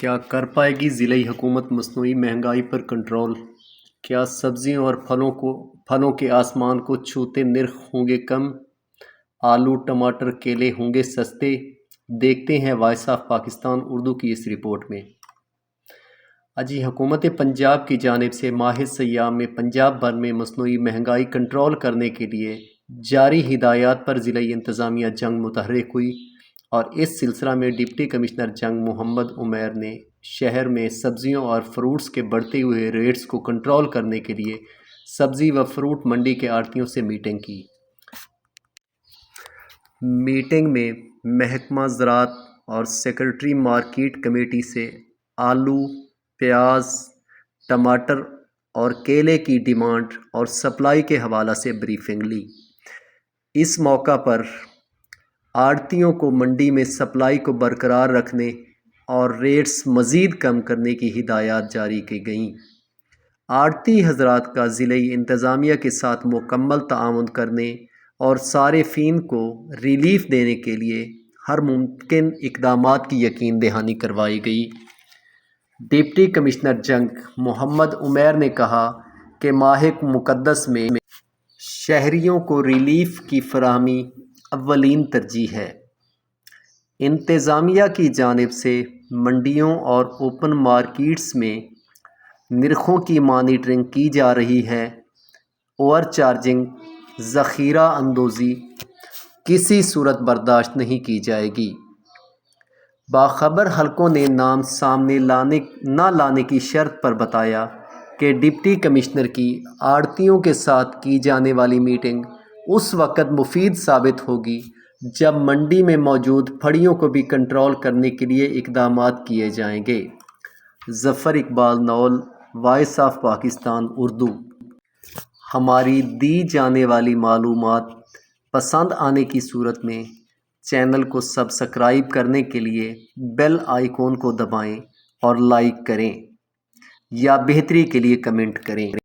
کیا کر پائے گی ضلعی حکومت مصنوعی مہنگائی پر کنٹرول؟ کیا سبزیوں اور پھلوں کے آسمان کو چھوتے نرخ ہوں گے کم؟ آلو، ٹماٹر، کیلے ہوں گے سستے؟ دیکھتے ہیں وائس آف پاکستان اردو کی اس رپورٹ میں۔ اجی حکومت پنجاب کی جانب سے ماہ سیام میں پنجاب بھر میں مصنوعی مہنگائی کنٹرول کرنے کے لیے جاری ہدایات پر ضلعی انتظامیہ جنگ متحرک ہوئی، اور اس سلسلہ میں ڈپٹی کمشنر جنگ محمد عمیر نے شہر میں سبزیوں اور فروٹس کے بڑھتے ہوئے ریٹس کو کنٹرول کرنے کے لیے سبزی و فروٹ منڈی کے آڑھتیوں سے میٹنگ کی۔ میٹنگ میں محکمہ زراعت اور سکریٹری مارکیٹ کمیٹی سے آلو، پیاز، ٹماٹر اور کیلے کی ڈیمانڈ اور سپلائی کے حوالہ سے بریفنگ لی۔ اس موقع پر آڑھتیوں کو منڈی میں سپلائی کو برقرار رکھنے اور ریٹس مزید کم کرنے کی ہدایات جاری کی گئیں۔ آڑھتی حضرات کا ضلعی انتظامیہ کے ساتھ مکمل تعاون کرنے اور صارفین کو ریلیف دینے کے لیے ہر ممکن اقدامات کی یقین دہانی کروائی گئی۔ ڈپٹی کمشنر جنگ محمد عمیر نے کہا کہ ماہ مقدس میں شہریوں کو ریلیف کی فراہمی اولین ترجیح ہے۔ انتظامیہ کی جانب سے منڈیوں اور اوپن مارکیٹس میں نرخوں کی مانیٹرنگ کی جا رہی ہے۔ اوور چارجنگ، ذخیرہ اندوزی کسی صورت برداشت نہیں کی جائے گی۔ باخبر حلقوں نے نام سامنے نہ لانے کی شرط پر بتایا کہ ڈپٹی کمشنر کی آڑھتیوں کے ساتھ کی جانے والی میٹنگ اس وقت مفید ثابت ہوگی جب منڈی میں موجود پھڑیوں کو بھی کنٹرول کرنے کے لیے اقدامات کیے جائیں گے۔ ظفر اقبال نول، وائس آف پاکستان اردو۔ ہماری دی جانے والی معلومات پسند آنے کی صورت میں چینل کو سبسکرائب کرنے کے لیے بیل آئیکن کو دبائیں اور لائک کریں یا بہتری کے لیے کمنٹ کریں۔